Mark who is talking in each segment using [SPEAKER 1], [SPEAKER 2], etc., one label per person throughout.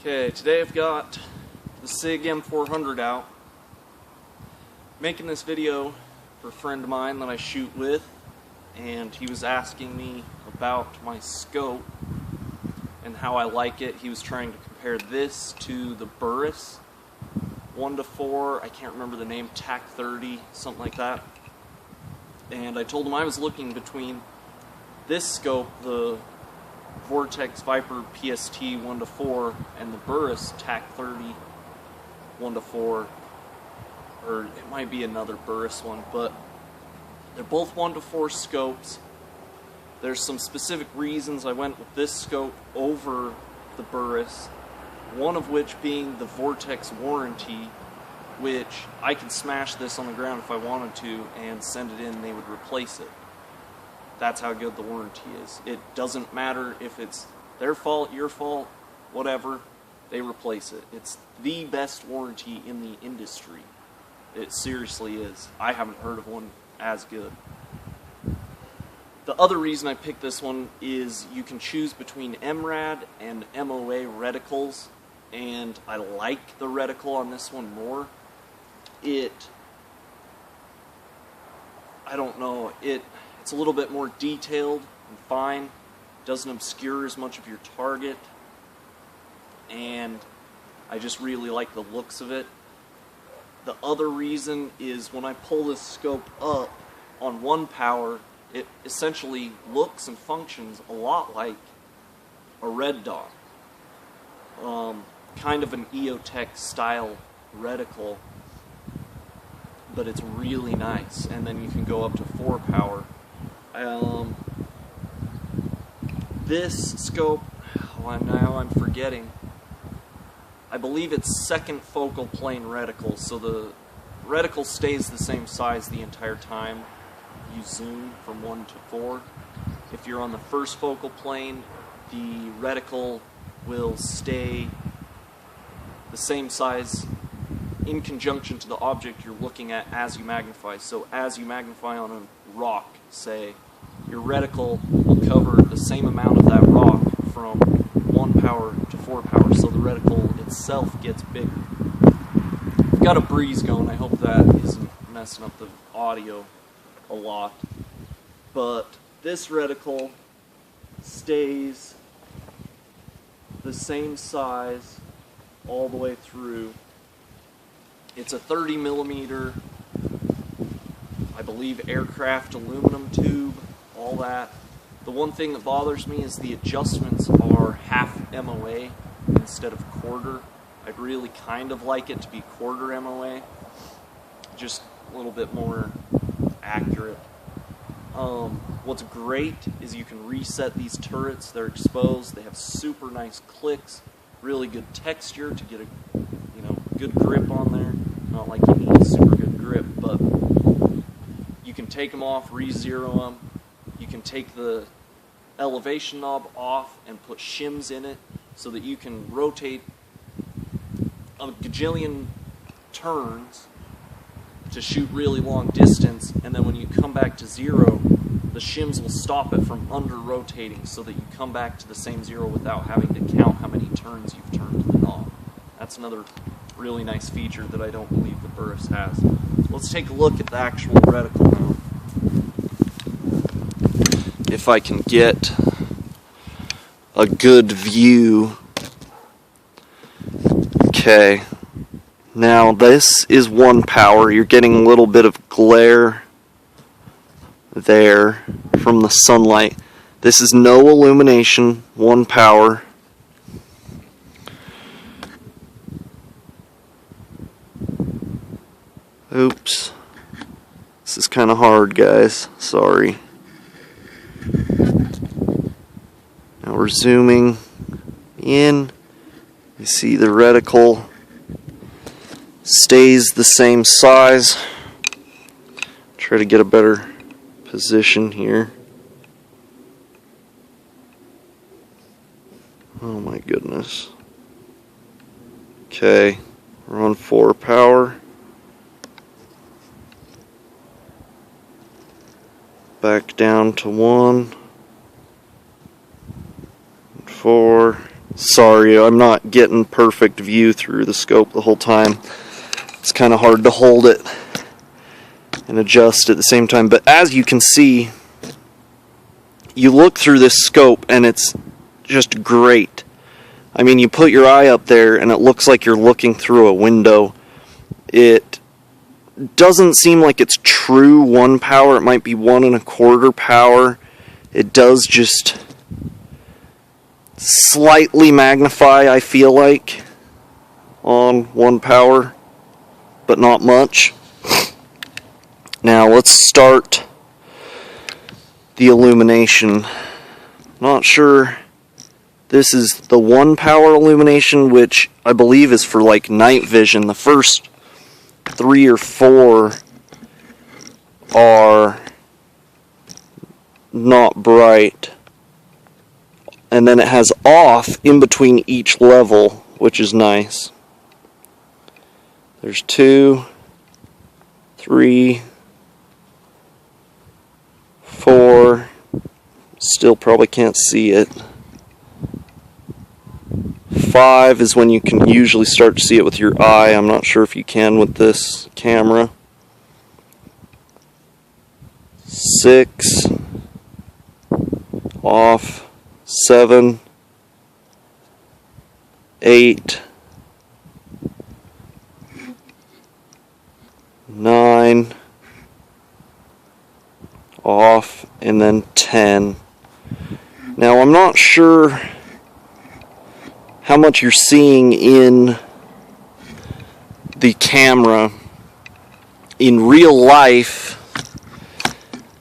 [SPEAKER 1] Okay, today I've got the SIG M400 out. Making this video for a friend of mine that I shoot with, and he was asking me about my scope and how I like it. He was trying to compare this to the Burris 1-4, I can't remember the name, TAC 30, something like that. And I told him I was looking between this scope, the Vortex Viper PST 1-4, and the Burris TAC 30 1-4, or it might be another Burris one, but they're both 1-4 scopes. There's some specific reasons I went with this scope over the Burris, one of which being the Vortex warranty, which I could smash this on the ground if I wanted to and send it in and they would replace it. That's how good the warranty is. It doesn't matter if it's their fault, your fault, whatever, they replace it. It's the best warranty in the industry. It seriously is. I haven't heard of one as good. The other reason I picked this one is you can choose between MRAD and MOA reticles, and I like the reticle on this one more. I don't know, it's a little bit more detailed and fine, doesn't obscure as much of your target, and I just really like the looks of it. The other reason is when I pull this scope up on 1 power, it essentially looks and functions a lot like a red dot. Kind of an EOTech style reticle, but it's really nice. And then you can go up to 4 power. This scope, now I'm forgetting, I believe it's second focal plane reticle, so the reticle stays the same size the entire time you zoom from 1 to 4. If you're on the first focal plane, the reticle will stay the same size in conjunction to the object you're looking at as you magnify. So as you magnify on a rock, say, your reticle will cover the same amount of that rock from 1 power to 4 power, so the reticle itself gets bigger. I've got a breeze going, I hope that isn't messing up the audio a lot. But this reticle stays the same size all the way through. It's a 30 millimeter, I believe, aircraft aluminum tube, all that. The one thing that bothers me is the adjustments are half MOA instead of quarter. I'd really kind of like it to be quarter MOA, just a little bit more accurate. What's great is you can reset these turrets. They're exposed. They have super nice clicks, really good texture to get a good grip on there. Not like you need a super good grip, but you can take them off, re-zero them. You can take the elevation knob off and put shims in it so that you can rotate a gajillion turns to shoot really long distance, and then when you come back to zero, the shims will stop it from under-rotating so that you come back to the same zero without having to count how many turns you've turned the knob. That's another really nice feature that I don't believe the Burris has. So let's take a look at the actual reticle now. If I can get a good view. Okay. Now this is 1 power. You're getting a little bit of glare there from the sunlight. This is no illumination, 1 power. Oops. This is kind of hard, guys. Sorry. Now we're zooming in. You see the reticle stays the same size. Try to get a better position here. Oh my goodness. Okay, we're on 4 power. Back down to 1. 4. Sorry, I'm not getting perfect view through the scope the whole time. It's kind of hard to hold it and adjust at the same time. But as you can see, you look through this scope and it's just great. I mean, you put your eye up there and it looks like you're looking through a window. It doesn't seem like it's true 1 power. It might be 1 1/4 power. It does just slightly magnify, I feel like, on 1 power, but not much. Now let's start the illumination. Not sure. This is the 1 power illumination, which I believe is for like night vision. The first 3 or 4 are not bright. And then it has off in between each level, which is nice. There's 2, 3, 4. Still probably can't see it. 5 is when you can usually start to see it with your eye. I'm not sure if you can with this camera. 6, off. 7, 8, 9, off, and then 10. Now I'm not sure how much you're seeing in the camera. In real life,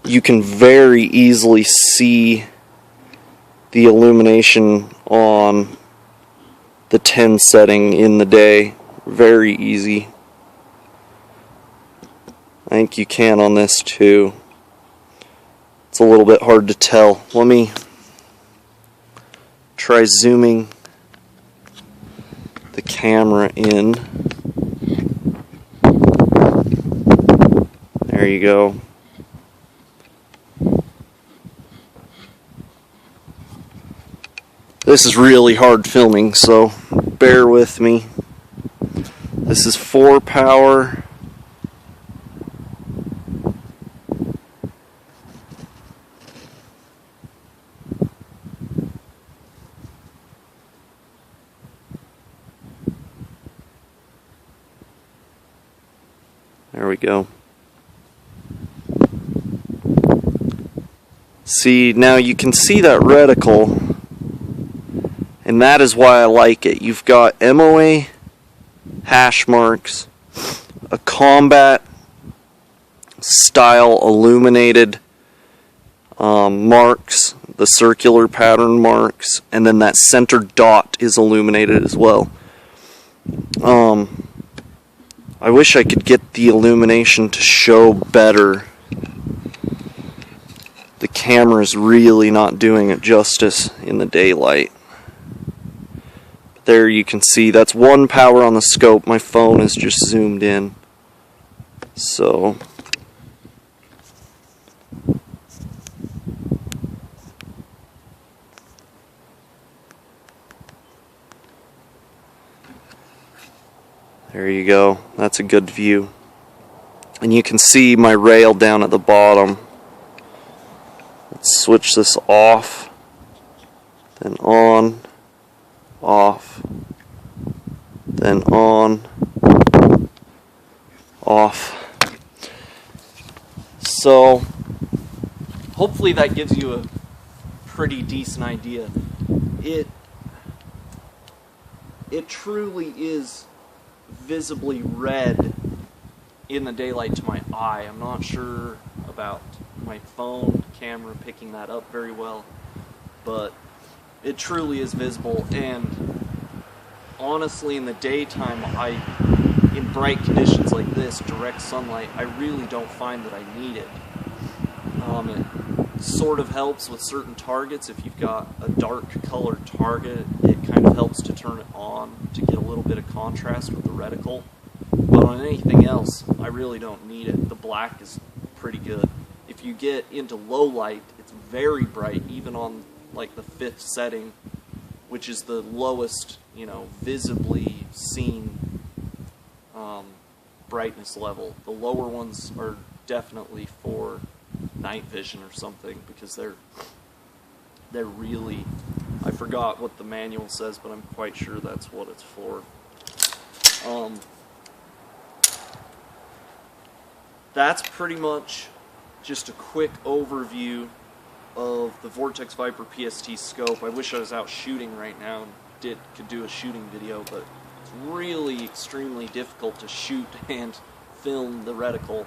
[SPEAKER 1] you can very easily see the illumination on the 10 setting in the day. Very easy. I think you can on this too. It's a little bit hard to tell. Let me try zooming the camera in. There you go. This is really hard filming, so bear with me. This is 4 power. There we go. See, now you can see that reticle. And that is why I like it. You've got MOA hash marks, a combat style illuminated marks, the circular pattern marks, and then that center dot is illuminated as well. I wish I could get the illumination to show better. The camera's really not doing it justice in the daylight. There you can see that's 1 power on the scope. My phone is just zoomed in. So there you go. That's a good view. And you can see my rail down at the bottom. Let's switch this off, then on, off, then on, off. So hopefully that gives you a pretty decent idea. It truly is visibly red in the daylight to my eye. I'm not sure about my phone camera picking that up very well, but it truly is visible. And honestly, in the daytime, in bright conditions like this, direct sunlight, I really don't find that I need it. It sort of helps with certain targets. If you've got a dark colored target, it kind of helps to turn it on to get a little bit of contrast with the reticle. But on anything else, I really don't need it. The black is pretty good. If you get into low light, it's very bright, even on like the 5th setting which is the lowest, you know, visibly seen brightness level. The lower ones are definitely for night vision or something, because they're really, I forgot what the manual says, but I'm quite sure that's what it's for. That's pretty much just a quick overview of the Vortex Viper PST scope. I wish I was out shooting right now and could do a shooting video, but it's really extremely difficult to shoot and film the reticle.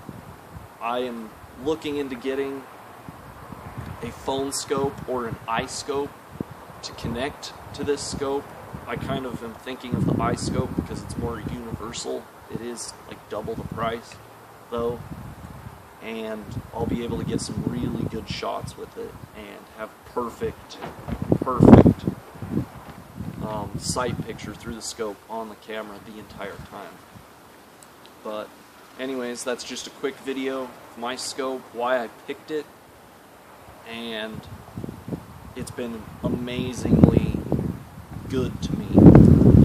[SPEAKER 1] I am looking into getting a phone scope or an eye scope to connect to this scope. I kind of am thinking of the eye scope because it's more universal. It is like double the price though, and I'll be able to get some really good shots with it and have perfect sight picture through the scope on the camera the entire time. But anyways, that's just a quick video of my scope, why I picked it, and it's been amazingly good to me.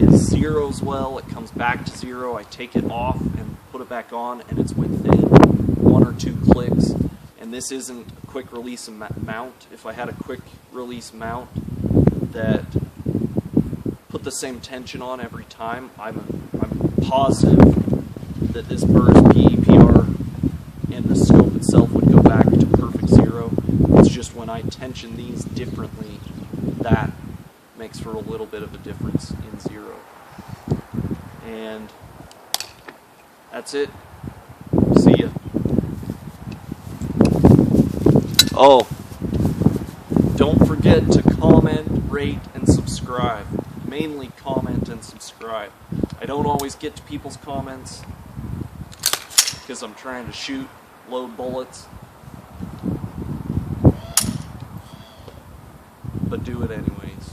[SPEAKER 1] It zeroes well, it comes back to zero, I take it off and put it back on, and it's within 1 or 2 clicks. And this isn't a quick release mount. If I had a quick release mount that put the same tension on every time, I'm positive that this burst PEPR and the scope itself would go back to perfect zero. It's just when I tension these differently, that makes for a little bit of a difference in zero. And that's it. See ya. Oh, don't forget to comment, rate, and subscribe. Mainly comment and subscribe. I don't always get to people's comments because I'm trying to load bullets. But do it anyways.